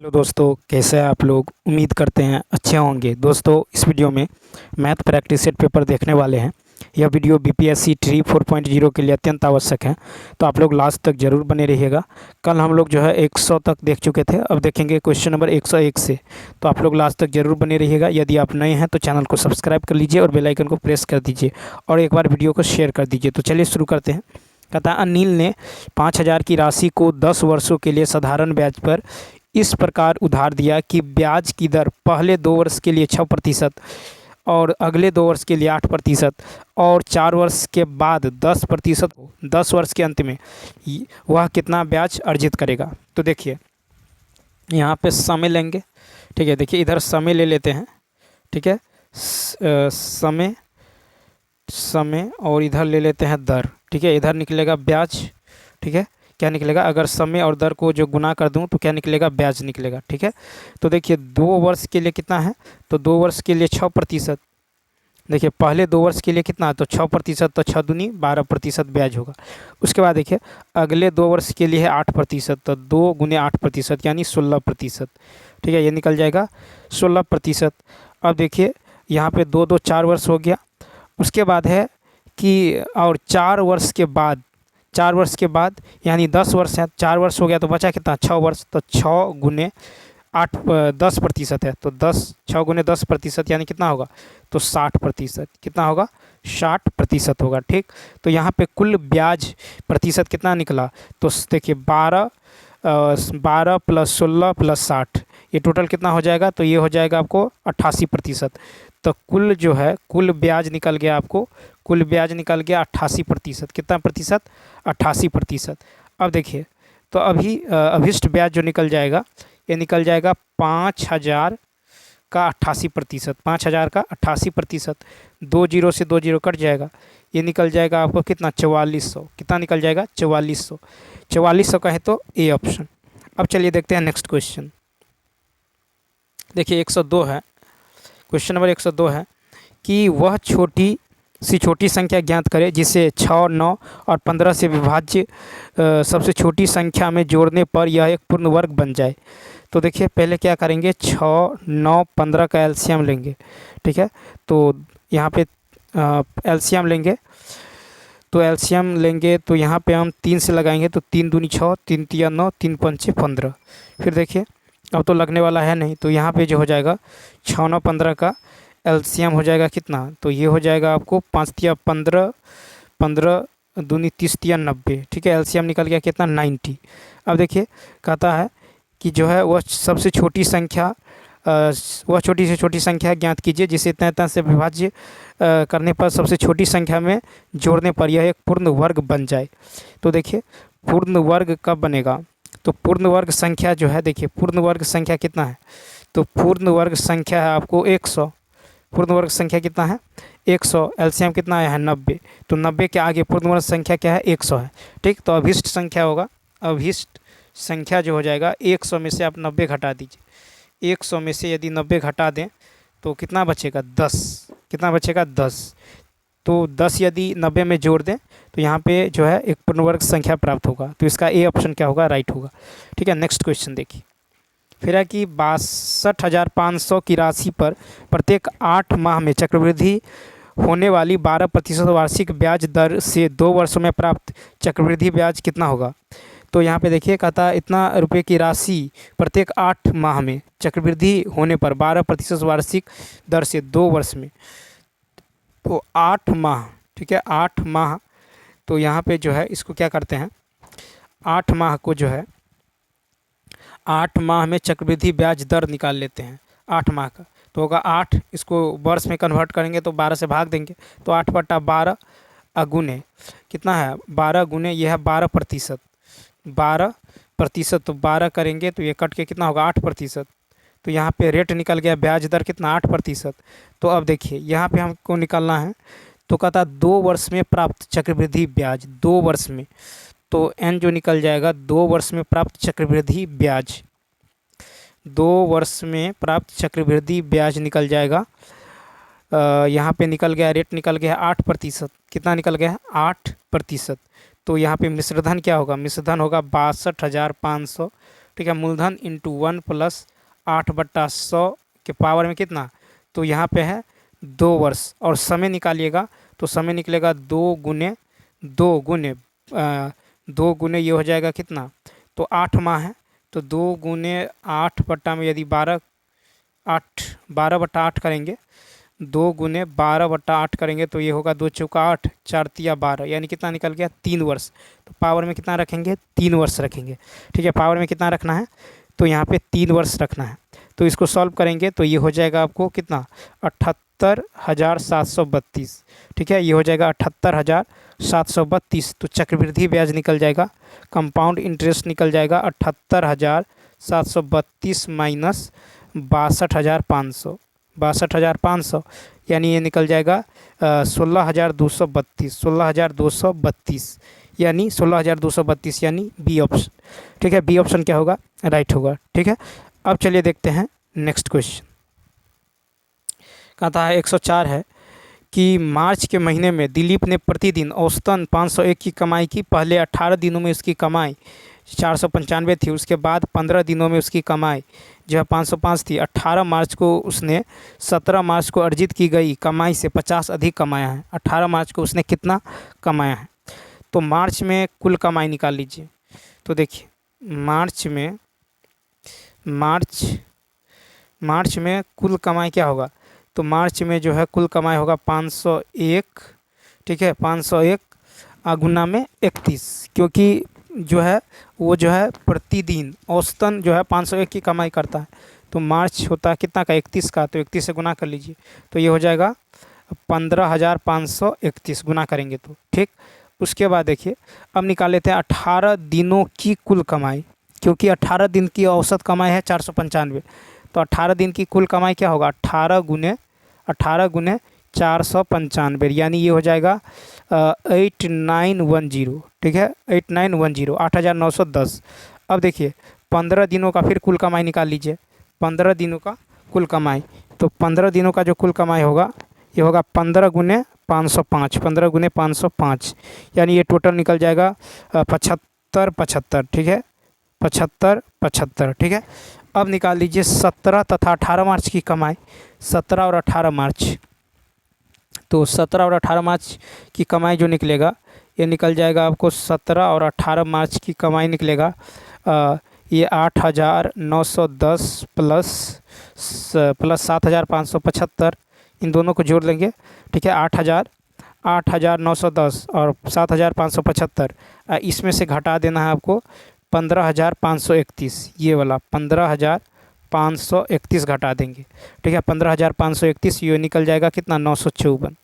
Hello दोस्तों, कैसे हैं आप लोग। उम्मीद करते हैं अच्छे होंगे। दोस्तों, इस वीडियो में मैथ प्रैक्टिस सेट पेपर देखने वाले हैं। यह वीडियो बीपीएससी 3 4.0 के लिए अत्यंत आवश्यक है, तो आप लोग लास्ट तक ज़रूर बने रहिएगा। कल हम लोग जो है 100 तक देख चुके थे, अब देखेंगे क्वेश्चन नंबर 101 से। तो आप लोग लास्ट तक ज़रूर बने रहिएगा। यदि आप नए हैं तो चैनल को सब्सक्राइब कर लीजिए और बेल आइकन को प्रेस कर दीजिए और एक बार वीडियो को शेयर कर दीजिए। तो चलिए शुरू करते हैं। कहता है, अनिल ने 5,000 की राशि को 10 वर्षों के लिए साधारण ब्याज पर इस प्रकार उधार दिया कि ब्याज की दर पहले 2 वर्ष के लिए 6% और अगले 2 वर्ष के लिए 8% और 4 वर्ष के बाद 10% हो। 10 वर्ष के अंत में वह कितना ब्याज अर्जित करेगा। तो देखिए, यहाँ पे समय लेंगे। ठीक है, देखिए इधर समय ले लेते हैं। ठीक है, समय समय और इधर ले लेते हैं दर। ठीक है, इधर निकलेगा ब्याज। ठीक है, क्या निकलेगा, अगर समय और दर को जो गुना कर दूं तो क्या निकलेगा, ब्याज निकलेगा। ठीक है, तो देखिए 2 वर्ष के लिए कितना है, तो 2 वर्ष के लिए 6%। देखिए पहले 2 वर्ष के लिए कितना है, तो 6%, तो 6 दूनी 12% ब्याज होगा। उसके बाद देखिए अगले 2 वर्ष के लिए है 8%, तो 2 गुने 8% यानी 16%। ठीक है, ये निकल जाएगा 16%। अब देखिए यहाँ पे 4 वर्ष हो गया। उसके बाद है कि और 4 वर्ष के बाद यानी 10 वर्ष है, 4 वर्ष हो गया तो बचा कितना, 6 वर्ष, तो 6 गुने 8 10% है, तो 6 गुने 10% यानी कितना होगा, तो 60%। कितना होगा, 60% होगा। ठीक, तो यहाँ पे कुल ब्याज प्रतिशत कितना निकला, तो देखिए 12 प्लस 16 प्लस 60, ये टोटल कितना हो जाएगा, तो ये हो जाएगा आपको 88%। तो कुल जो है कुल ब्याज निकल गया आपको, कुल ब्याज निकल गया 88%। कितना प्रतिशत, 88%। अब देखिए, तो अभी अभिष्ट ब्याज जो निकल जाएगा, ये निकल जाएगा 5,000 का 88%। 5,000 का 88%, 2 जीरो से 2 जीरो कट जाएगा, ये निकल जाएगा आपको कितना, 4400। कितना निकल जाएगा, 4400। 4400 का है तो ए ऑप्शन। अब चलिए देखते हैं नेक्स्ट क्वेश्चन। देखिए 102 है, क्वेश्चन नंबर 102 है कि वह छोटी संख्या ज्ञात करें जिसे 6, 9 और 15 से विभाज्य सबसे छोटी संख्या में जोड़ने पर यह एक पूर्ण वर्ग बन जाए। तो देखिए पहले क्या करेंगे, 6, 9, 15 का एलसीएम लेंगे। ठीक है, तो यहाँ पे एलसीएम लेंगे, तो एलसीएम लेंगे तो यहाँ पे हम 3 से लगाएंगे, तो 3 दूनी 6, 3 तिया 9, 3 पंचे 15। फिर देखिए अब तो लगने वाला है नहीं, तो यहाँ पे जो हो जाएगा 6, 9, 15 का एलसीएम हो जाएगा कितना, तो ये हो जाएगा आपको 5 तिया 15, 15 दूनी 30 तिया 90। ठीक है, एलसीएम निकल गया कितना, 90। अब देखिए कहता है कि जो है वह सबसे छोटी संख्या वह छोटी से छोटी संख्या ज्ञात कीजिए जिसे इतना इतना से विभाज्य करने पर सबसे छोटी संख्या में जोड़ने पर यह एक पूर्ण वर्ग बन जाए। तो देखिए पूर्ण वर्ग कब बनेगा, तो पूर्ण वर्ग संख्या जो है, देखिए पूर्ण वर्ग संख्या कितना है, तो पूर्ण वर्ग संख्या है आपको 100। पूर्ण वर्ग संख्या कितना है, 100। एलसीएम कितना आया है, 90। तो 90 के आगे पूर्ण वर्ग संख्या क्या है, 100 है। ठीक, तो अभिष्ट संख्या होगा, अभिष्ट संख्या जो हो जाएगा 100 में से आप 90 घटा दीजिए। 100 में से यदि 90 घटा दें तो कितना बचेगा, 10। कितना बचेगा, 10। तो 10 यदि 90 में जोड़ दें तो यहाँ पे जो है एक पूर्ण वर्ग संख्या प्राप्त होगा। तो इसका ए ऑप्शन क्या होगा, राइट होगा। ठीक है, नेक्स्ट क्वेश्चन देखिए। फिर है कि 62,500 की राशि पर प्रत्येक 8 माह में चक्रवृद्धि होने वाली 12% वार्षिक ब्याज दर से 2 वर्षों में प्राप्त चक्रवृद्धि ब्याज कितना होगा। तो यहाँ पे देखिए कहता है इतना रुपये की राशि प्रत्येक 8 माह में चक्रवृद्धि होने पर 12% वार्षिक दर से 2 वर्ष में, तो 8 माह। ठीक है, 8 माह, तो यहाँ पे जो है इसको क्या करते हैं, 8 माह को जो है 8 माह में चक्रवृद्धि ब्याज दर निकाल लेते हैं। 8 माह का तो होगा 8, इसको वर्ष में कन्वर्ट करेंगे तो 12 से भाग देंगे, तो 8/12 अगुने कितना है, 12 गुने यह है 12%। 12%, तो 12 करेंगे तो ये कट के कितना होगा, 8%। तो यहाँ पे रेट निकल गया, ब्याज दर कितना, 8%। तो अब देखिए यहाँ पे हमको निकालना है, तो कहता 2 वर्ष में प्राप्त चक्रवृद्धि ब्याज, 2 वर्ष में, तो एन जो निकल जाएगा 2 वर्ष में प्राप्त चक्रवृद्धि ब्याज, 2 वर्ष में प्राप्त चक्रवृद्धि ब्याज निकल जाएगा। यहाँ पे निकल गया, रेट निकल गया 8%। कितना निकल गया है, 8%। तो यहाँ पे मिश्रधन क्या होगा, मिश्रधन होगा 62,500 ठीक है, मूलधन इंटू 1 प्लस 8/100 के पावर में कितना, तो यहाँ पे है 2 वर्ष। और समय निकालिएगा तो समय निकलेगा 2 गुने ये हो जाएगा कितना, तो 8 माह है, तो 2 गुने 8 में यदि 12/8 करेंगे, 2 गुने 12/8 करेंगे तो ये होगा 2 चौका 8, 4 तिया 12, यानी कितना निकल गया 3 वर्ष। तो पावर में कितना रखेंगे, 3 वर्ष रखेंगे। ठीक है, पावर में कितना रखना है, तो यहाँ पे 3 वर्ष रखना है। तो इसको सॉल्व करेंगे तो ये हो जाएगा आपको कितना, 78,732। ठीक है, ये हो जाएगा 78,732। तो चक्रवृद्धि ब्याज निकल जाएगा, कंपाउंड इंटरेस्ट निकल जाएगा 78,732 माइनस 62,500, 62,500, यानी ये निकल जाएगा 16,232, 16,232, यानी 16,232, यानी बी ऑप्शन। ठीक है, बी ऑप्शन क्या होगा, राइट होगा। ठीक है, अब चलिए देखते हैं नेक्स्ट क्वेश्चन। कहता है 104 है कि मार्च के महीने में दिलीप ने प्रतिदिन औसतन 501 की कमाई की। पहले 18 दिनों में उसकी कमाई 495 थी, उसके बाद 15 दिनों में उसकी कमाई जो है 505 थी। 18 मार्च को उसने 17 मार्च को अर्जित की गई कमाई से 50 अधिक कमाया है। 18 मार्च को उसने कितना कमाया है, तो मार्च में कुल कमाई निकाल लीजिए। तो देखिए मार्च में कुल कमाई क्या होगा, तो मार्च में जो है कुल कमाई होगा 501। ठीक है, 501 गुना में 31, क्योंकि जो है वो जो है प्रतिदिन औसतन जो है 501 की कमाई करता है। तो मार्च होता है कितना का, 31 का, तो 31 से गुना कर लीजिए तो ये हो जाएगा 15,531 गुना करेंगे तो। ठीक, उसके बाद देखिए अब निकाल लेते हैं 18 दिनों की कुल कमाई, क्योंकि 18 दिन की औसत कमाई है 495। तो 18 दिन की कुल कमाई क्या होगा, 18 गुने 495, यानी ये हो जाएगा 8910। ठीक है, 8910, 8,910। अब देखिए 15 दिनों का फिर कुल कमाई निकाल लीजिए, 15 दिनों का कुल कमाई। तो 15 दिनों का जो कुल कमाई होगा ये होगा 15 गुने 505, 15 गुने 505, यानी ये टोटल निकल जाएगा 75। ठीक है, 75। ठीक है, अब निकाल लीजिए 17 तथा 18 मार्च की कमाई, 17 और 18 मार्च। तो 17 और 18 मार्च की कमाई जो निकलेगा ये निकल जाएगा आपको 17 और 18 मार्च की कमाई निकलेगा ये 8,910 प्लस 7,575, इन दोनों को जोड़ लेंगे। ठीक है, 8,910 और 7,575, इसमें से घटा देना है आपको 15,531, ये वाला 15,531 घटा देंगे। ठीक है, 15,531, ये निकल जाएगा कितना, 954।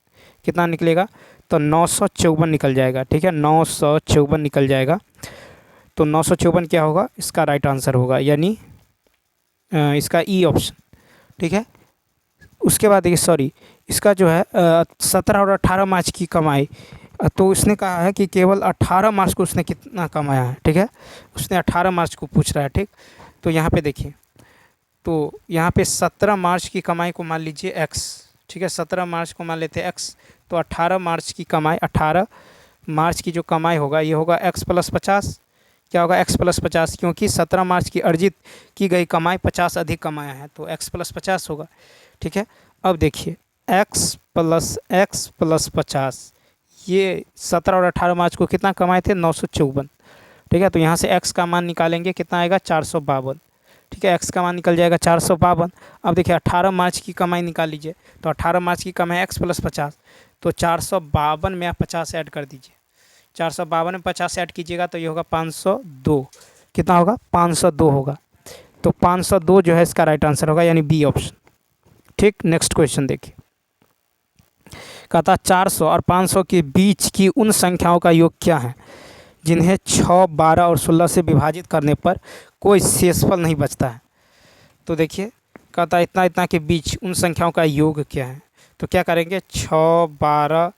कितना निकलेगा, तो 954 निकल जाएगा। ठीक है, 954 निकल जाएगा। तो 954 क्या होगा, इसका राइट आंसर होगा, यानी इसका ई ऑप्शन। ठीक है, उसके बाद देखिए सॉरी, इसका जो है 17 और 18 मार्च की कमाई, तो उसने कहा है कि केवल 18 मार्च को उसने कितना कमाया है। ठीक है, उसने 18 मार्च को पूछ रहा है। ठीक, तो यहाँ पे देखिए, तो यहाँ पे 17 मार्च की कमाई को मान लीजिए x। ठीक है, 17 मार्च को मान लेते हैं x, तो 18 मार्च की कमाई, 18 मार्च की जो कमाई होगा ये होगा x प्लस 50। क्या होगा, x प्लस 50, क्योंकि 17 मार्च की अर्जित की गई कमाई 50 अधिक कमाया है, तो x प्लस 50 होगा। ठीक है, अब देखिए x प्लस 50, ये 17 और 18 मार्च को कितना कमाए थे, 954। ठीक है, तो यहाँ से x का मान निकालेंगे, कितना आएगा, 452। ठीक है, x का मान निकल जाएगा 452। अब देखिए 18 मार्च की कमाई निकाल लीजिए, तो 18 मार्च की कमाई x प्लस 50, तो 452 में आप 50 ऐड कर दीजिए, 452 में 50 ऐड कीजिएगा तो ये होगा 502। कितना होगा, 502 होगा। तो 502 जो है इसका राइट आंसर होगा, यानी बी ऑप्शन। ठीक, नेक्स्ट क्वेश्चन देखिए। कहता 400 और 500 के बीच की उन संख्याओं का योग क्या है जिन्हें 6, 12 और 16 से विभाजित करने पर कोई शेषफल नहीं बचता है। तो देखिए कहता इतना इतना के बीच उन संख्याओं का योग क्या है, तो क्या करेंगे, 6, 12,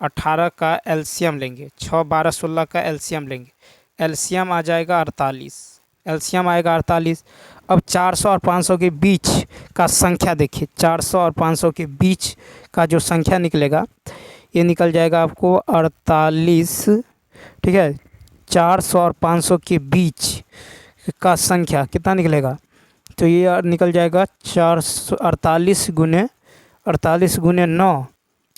18 का एलसीएम लेंगे, 6, 12, 16 का एलसीएम लेंगे, एलसीएम आ जाएगा 48, एलसीएम आएगा 48। अब 400 और 500 के बीच का संख्या देखिए, 400 और 500 के बीच का जो संख्या निकलेगा ये निकल जाएगा आपको 48। ठीक है, 400 और 500 के बीच का संख्या कितना निकलेगा, तो ये निकल जाएगा 448 गुने 9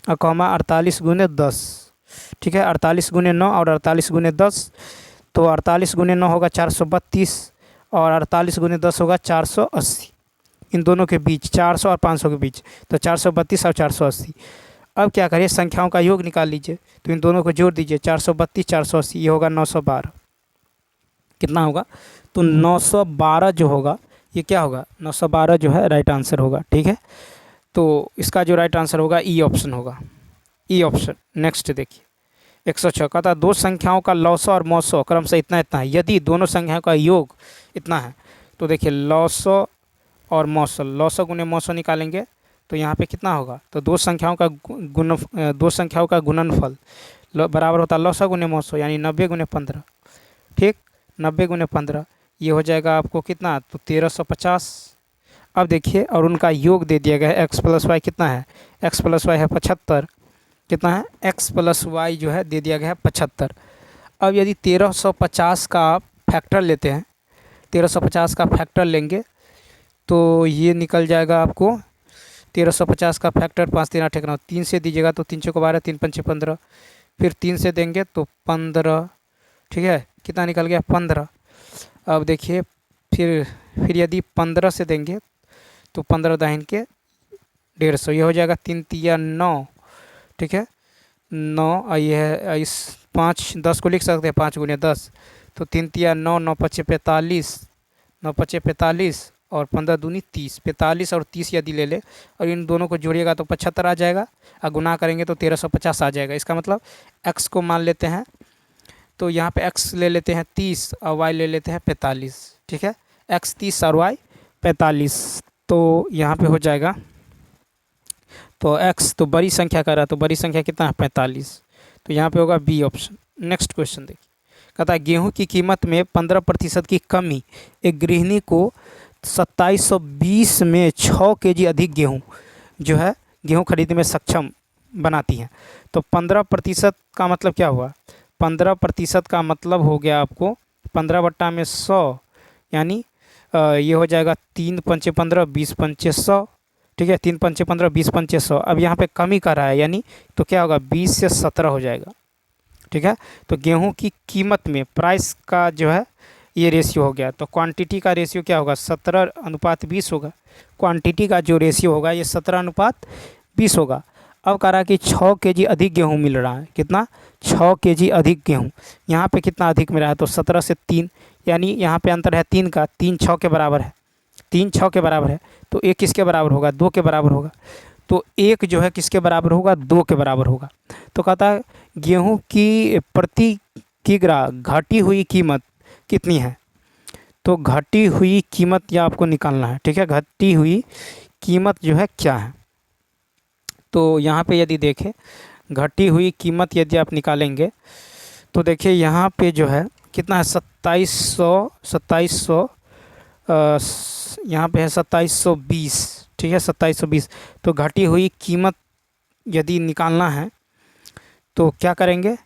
और कॉमा 48 गुने 10। ठीक है, 48 गुने 9 और 48 गुने 10, तो 48 गुने 9 होगा 432 और 48 गुने 10 होगा 480। इन दोनों के बीच 400 और 500 के बीच, तो 432 और 480। अब क्या करिए, संख्याओं का योग निकाल लीजिए, तो इन दोनों को जोड़ दीजिए, 432 480, ये होगा 912। कितना होगा, तो 912 जो होगा ये क्या होगा, 912 जो है राइट आंसर होगा। ठीक है, तो इसका जो राइट आंसर होगा ई ऑप्शन होगा, ई ऑप्शन। नेक्स्ट देखिए 106 का था, दो संख्याओं का लौसो और मौसो क्रम से इतना इतना है, यदि दोनों संख्याओं का योग इतना है। तो देखिए लौसो और मौसो, लौसो गुने मौसो निकालेंगे तो यहाँ पे कितना होगा, तो दो संख्याओं का गुणनफल बराबर होता है लौसो गुने मौसो, यानी 90 गुने 15। ठीक, 90 गुने 15 ये हो जाएगा आपको कितना, तो 1350। अब देखिए, और उनका योग दे दिया गया है x प्लस वाई कितना है, x प्लस वाई है 75। कितना है, x प्लस वाई जो है दे दिया गया है 75। अब यदि 1350 का आप फैक्टर लेते हैं, 1350 का फैक्टर लेंगे तो ये निकल जाएगा आपको 1350 का फैक्टर 5 3 8 9, 3 से दीजिएगा तो 3 चौको 12 3 पंचे 15, फिर 3 से देंगे तो 15। ठीक है, कितना निकल गया 15। अब देखिए फिर यदि 15 से देंगे तो 15 दाहिन के 150, ये हो जाएगा 3 तिया 9। ठीक है, 9 और ये है इस 5 10 को लिख सकते हैं 5 गुने 10, तो 3 तिया 9 9 पचे 45, 9 पचे 45 और 15 दूनी 30, 45 और 30 यदि ले ले और इन दोनों को जोड़िएगा तो 75 आ जाएगा, और गुना करेंगे तो 1350 आ जाएगा। इसका मतलब x को मान लेते हैं, तो यहाँ पे x ले लेते हैं 30 और y ले लेते हैं 45। ठीक है, x 30 और y 45, तो यहाँ पे हो जाएगा, तो x तो बड़ी संख्या का रहा, तो बड़ी संख्या कितना है 45, तो यहाँ पे होगा बी ऑप्शन। नेक्स्ट क्वेश्चन देखिए, कहता है गेहूं की कीमत में 15% की कमी एक गृहिणी को 2720 में 6 केजी अधिक गेहूं खरीदने में सक्षम बनाती हैं। तो 15% का मतलब क्या हुआ, 15% का मतलब हो गया आपको 15 बट्टा में 100, यानी ये हो जाएगा 3 पंचे 15 20 पंचे 100। ठीक है, 3 पंचे 15 20 पंचे 100। अब यहाँ पे कमी कर रहा है, यानी तो क्या होगा 20 से 17 हो जाएगा। ठीक है, तो गेहूं की कीमत में प्राइस का जो है ये रेशियो हो गया, तो क्वांटिटी का रेशियो क्या होगा 17:20 होगा। क्वांटिटी का जो रेशियो होगा ये 17:20 होगा। अब कह रहा है कि 6 केजी अधिक गेहूं मिल रहा है, कितना 6 केजी अधिक गेहूं। यहाँ पे कितना अधिक मिला है, तो 17 से 3, यानी यहाँ पे अंतर है 3 का, 3 6 के बराबर है, 3 6 के बराबर है, तो 1 किसके बराबर होगा 2 के बराबर होगा, तो 1 जो है किसके बराबर होगा 2 के बराबर होगा। तो कहता है गेहूं की प्रति किग्रा घटी हुई कीमत कितनी है, तो घटी हुई कीमत यह आपको निकालना है। ठीक है, घटी हुई कीमत जो है क्या है, तो यहाँ पे यदि देखें घटी हुई कीमत यदि आप निकालेंगे तो देखिए यहाँ पे जो है कितना है 2700 यहाँ पे है 2720। ठीक है, 2720, तो घटी हुई कीमत यदि निकालना है तो क्या करेंगे,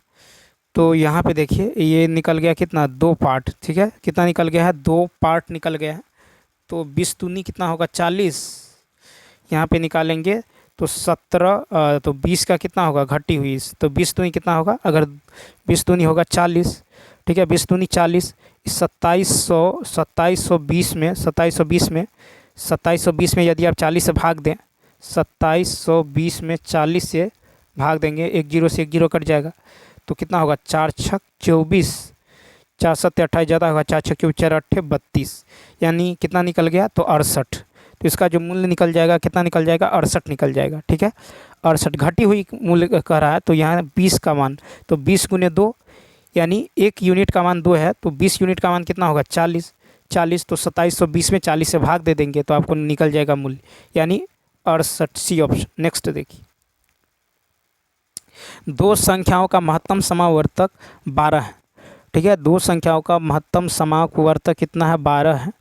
तो यहाँ पे देखिए ये निकल गया कितना 2 पार्ट। ठीक है, कितना निकल गया है 2 पार्ट निकल गया है, तो 20 दूनी कितना होगा 40, यहाँ पे निकालेंगे तो 17, तो 20 का कितना होगा घटी हुई, तो 20 दूनी कितना होगा, अगर 20 दूनी होगा 40। ठीक है, 20 दूनी 40, 2720 में 2720 में यदि आप 40 से भाग दें, 2720 में 40 से भाग देंगे, 1 जीरो से 1 जीरो कट जाएगा, तो कितना होगा 4 छक 24, 4 7 28 ज़्यादा होगा, 4 छक 4 8 32, यानी कितना निकल गया तो 68। तो इसका जो मूल्य निकल जाएगा कितना निकल जाएगा 68 निकल जाएगा। ठीक है, 68 घटी हुई मूल्य कह रहा है, तो यहाँ 20 का मान, तो 20 गुने 2, यानी 1 यूनिट का मान 2 है, तो 20 यूनिट का मान कितना होगा 40, तो 2720 में 40 से भाग दे देंगे तो आपको निकल जाएगा मूल्य, यानी 68, सी ऑप्शन। नेक्स्ट देखिए, दो संख्याओं का महत्तम समावर्तक 12 है। ठीक है, दो संख्याओं का महत्तम समावर्तक कितना है 12 है।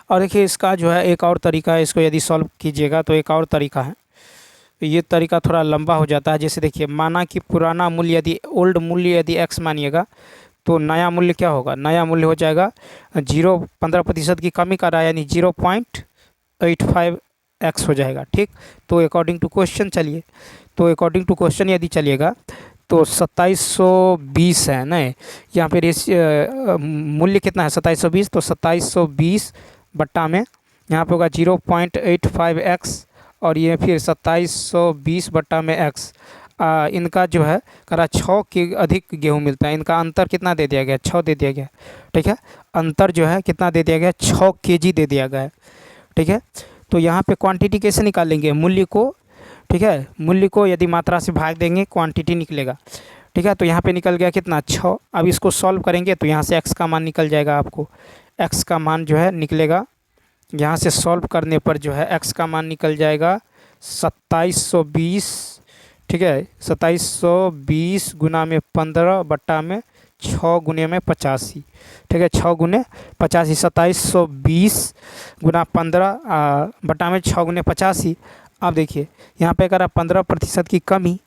और देखिए इसका जो है एक और तरीका है, इसको यदि सॉल्व कीजिएगा तो एक और तरीका है, तो ये तरीका थोड़ा लंबा हो जाता है। जैसे देखिए माना कि पुराना मूल्य यदि ओल्ड मूल्य यदि x मानिएगा, तो नया मूल्य क्या होगा, नया मूल्य हो जाएगा 15% की कमी कर रहा है यानी 0.85x हो जाएगा। ठीक, तो अकॉर्डिंग टू क्वेश्चन चलिए, तो अकॉर्डिंग टू क्वेश्चन यदि चलिएगा तो 2720 है ना, यहाँ पे मूल्य कितना है 2720, तो 2720 बट्टा में यहाँ पे होगा 0.85x और ये फिर 2720 बट्टा में x। इनका जो है करा 6 के अधिक गेहूँ मिलता है, इनका अंतर कितना दे दिया गया, 6 दे दिया गया। ठीक है, अंतर जो है कितना दे दिया गया, 6 kg दे दिया गया है। ठीक है, तो यहाँ पे क्वांटिटी कैसे निकालेंगे, मूल्य को, ठीक है, मूल्य को यदि मात्रा से भाग देंगे क्वांटिटी निकलेगा। ठीक है, तो यहाँ पे निकल गया कितना 6। अब इसको सॉल्व करेंगे तो यहाँ से x का मान निकल जाएगा, आपको x का मान जो है निकलेगा, यहाँ से सॉल्व करने पर जो है x का मान निकल जाएगा 2720। ठीक है, 2720 गुना में 15 बट्टा में 6 गुने में 85। ठीक है, 6 गुने 85, 2720 गुना 15 बट्टा में 6 गुने 85। अब देखिए यहाँ पे करा 15% की कमी,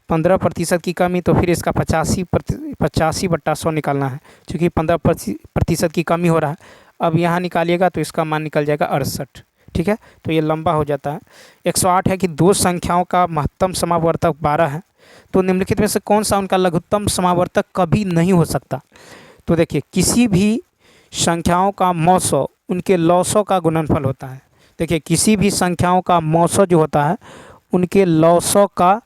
15% की कमी, तो फिर इसका 85 बट्टा 100 निकालना है, क्योंकि 15% की कमी हो रहा है। अब यहाँ निकालिएगा तो इसका मान निकल जाएगा 68। ठीक है, तो ये लंबा हो जाता है। 108 है कि दो संख्याओं का महत्तम समावर्तक 12 है, तो निम्नलिखित में से कौन सा उनका लघुत्तम समावर्तक कभी नहीं हो सकता। तो देखिए किसी भी संख्याओं का मौसो उनके लौसों का गुणनफल होता है। देखिए किसी भी संख्याओं का मौसो जो होता है उनके लौसों का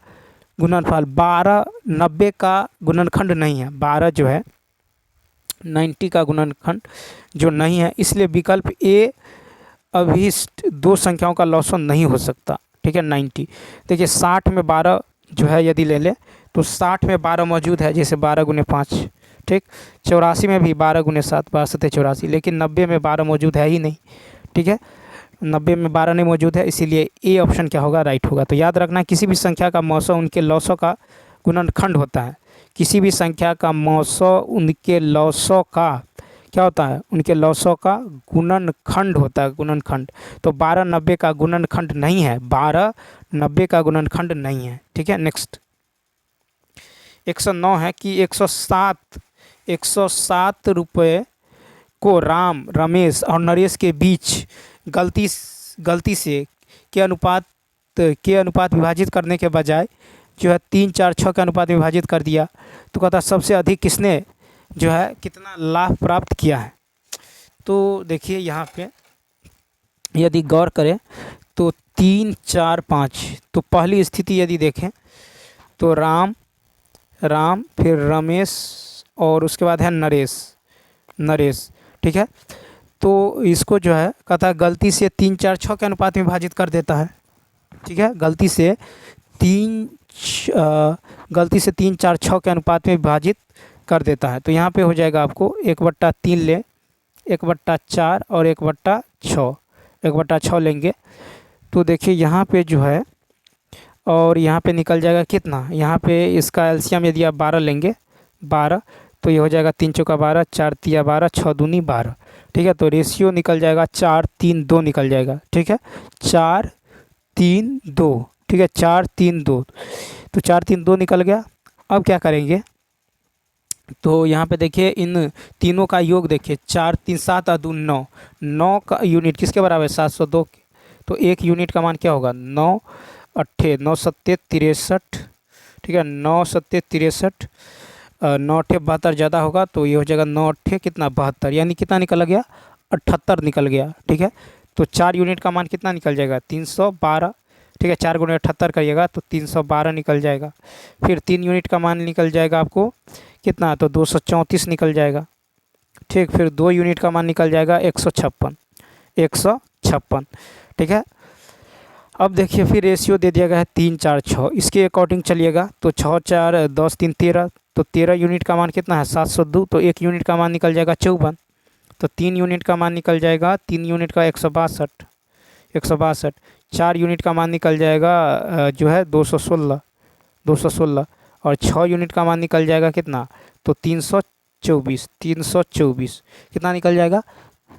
गुणनफल 12 90 का गुणनखंड नहीं है, 12 जो है 90 का गुणनखंड जो नहीं है, इसलिए विकल्प ए अभिष्ट दो संख्याओं का लौसो नहीं हो सकता। ठीक है, 90। देखिए 60 में 12 जो है यदि ले लें तो 60 में 12 मौजूद है, जैसे 12 गुने 5। ठीक, 84 में भी 12 गुने 7 62 84, लेकिन 90 में 12 मौजूद है ही नहीं। ठीक है, 90 में 12 नहीं मौजूद है, इसीलिए ए ऑप्शन क्या होगा, राइट होगा। तो याद रखना किसी भी संख्या का मौसो उनके लौसों का गुणनखंड होता है, किसी भी संख्या का मौसो उनके लौसों का क्या होता है, उनके लौसों का गुणनखंड होता है, गुणनखंड। तो 12 90 का गुणनखंड नहीं है, 12 90 का गुणनखंड नहीं है। ठीक है, नेक्स्ट 109 है कि 107 रुपये को राम रमेश और नरेश के बीच गलती से के अनुपात विभाजित करने के बजाय जो है 3 4 6 के अनुपात में विभाजित कर दिया, तो कहता सबसे अधिक किसने जो है कितना लाभ प्राप्त किया है। तो देखिए यहाँ पे यदि गौर करें तो 3 4 5, तो पहली स्थिति यदि देखें तो राम फिर रमेश और उसके बाद है नरेश। ठीक है, तो इसको जो है कहता गलती से 3 4 6 के अनुपात में विभाजित कर देता है। ठीक है, गलती से 3 4 6 के अनुपात में विभाजित कर देता है। तो यहाँ पे हो जाएगा आपको 1/3 ले, 1/4 और 1/6, 1/6 लेंगे। तो देखिए यहाँ पे जो है और यहाँ पे निकल जाएगा कितना, यहाँ पे इसका एलसीएम यदि आप 12 लेंगे 12, तो ये हो जाएगा 3 चौका 12, 4 तिया 12, 6 दूनी 12। ठीक है, तो रेशियो निकल जाएगा 4 3 2 निकल जाएगा। ठीक है, 4 3 2। ठीक है, 4 3 2, तो 4 3 2 निकल गया। अब क्या करेंगे, तो यहाँ पे देखिए इन तीनों का योग देखिए, 4 3 7 और 2 9, 9 का यूनिट किसके बराबर है 702 के, तो 1 यूनिट का मान क्या होगा 9 8 9 7 63। ठीक है, 9 7 63, 9 8 72 ज़्यादा होगा, तो ये हो जाएगा 9 8 कितना 72, यानी कितना निकल गया 78 निकल गया। ठीक है, तो 4 यूनिट का मान कितना निकल जाएगा 312। ठीक है, 4 गुणे 78 करिएगा तो 312 निकल जाएगा। फिर 3 यूनिट का मान निकल जाएगा आपको कितना, तो 234 निकल जाएगा। ठीक, फिर 2 यूनिट का मान निकल जाएगा 156। ठीक है, अब देखिए फिर रेशियो दे दिया गया है 3 4 6, इसके अकॉर्डिंग चलिएगा तो 6 4 10 3 13, तो 13 यूनिट का मान कितना है 702, तो 1 यूनिट का मान निकल जाएगा 54, तो 3 यूनिट का मान निकल जाएगा 3 यूनिट का 162, 4 यूनिट का मान निकल जाएगा जो है 216, और 6 यूनिट का मान निकल जाएगा कितना, तो 324 कितना निकल जाएगा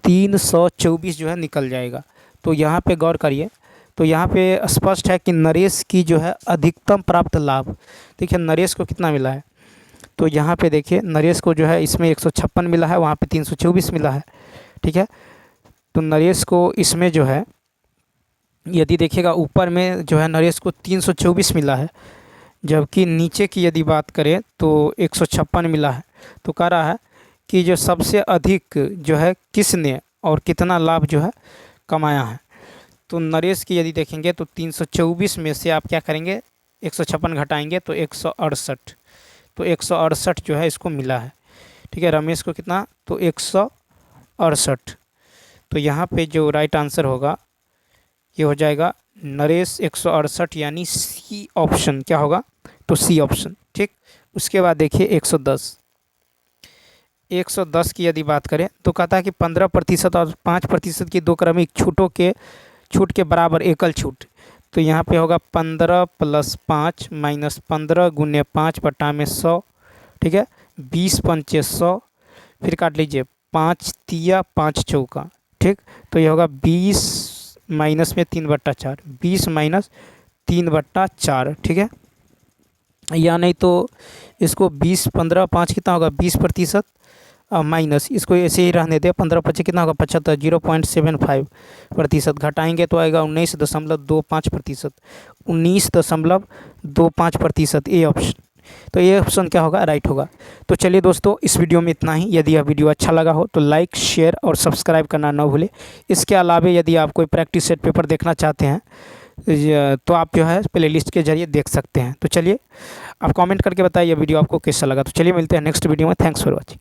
324 जो है निकल जाएगा। तो यहाँ पे गौर करिए, तो यहाँ पे स्पष्ट है कि नरेश की जो है अधिकतम प्राप्त लाभ, देखिए नरेश को कितना मिला है तो यहाँ पे देखिए नरेश को जो है इसमें 156 मिला है, वहाँ पे 324 मिला है। ठीक है, तो नरेश को इसमें जो है यदि देखिएगा ऊपर में जो है नरेश को 324 मिला है, जबकि नीचे की यदि बात करें तो 156 मिला है। तो कह रहा है कि जो सबसे अधिक जो है किसने और कितना लाभ जो है कमाया है। तो नरेश की यदि देखेंगे तो 324 में से आप क्या करेंगे, 156 घटाएंगे तो 168, तो 168 जो है इसको मिला है। ठीक है, रमेश को कितना, तो 168। तो यहाँ पे जो राइट आंसर होगा ये हो जाएगा नरेश 168, यानी सी ऑप्शन क्या होगा, तो सी ऑप्शन। ठीक, उसके बाद देखिए 110 की यदि बात करें तो कहता है कि 15% और 5% की दो क्रमिक छूट के बराबर एकल छूट। तो यहाँ पे होगा 15 + 5 - 15 × 5 बटा में 100। ठीक है, 20 पंचे 100, फिर काट लीजिए 5 तिया 5 चौका। ठीक, तो ये होगा 20 माइनस में 3/4, 20 - 3/4। ठीक है, या नहीं तो इसको 20 15 5 कितना होगा 20% माइनस, इसको ऐसे ही रहने दें, 15 25 कितना होगा 75, 0.75% घटाएंगे तो आएगा 19.25%, 19.25%, ए ऑप्शन। तो ये ऑप्शन क्या होगा, राइट होगा। तो चलिए दोस्तों, इस वीडियो में इतना ही। यदि यह वीडियो अच्छा लगा हो तो लाइक शेयर और सब्सक्राइब करना ना भूलें। इसके अलावा यदि आप कोई प्रैक्टिस सेट पेपर देखना चाहते हैं तो आप जो है प्लेलिस्ट के जरिए देख सकते हैं। तो चलिए आप कमेंट करके बताइए वीडियो आपको कैसा लगा। तो चलिए मिलते हैं नेक्स्ट वीडियो में। Thanks for watching.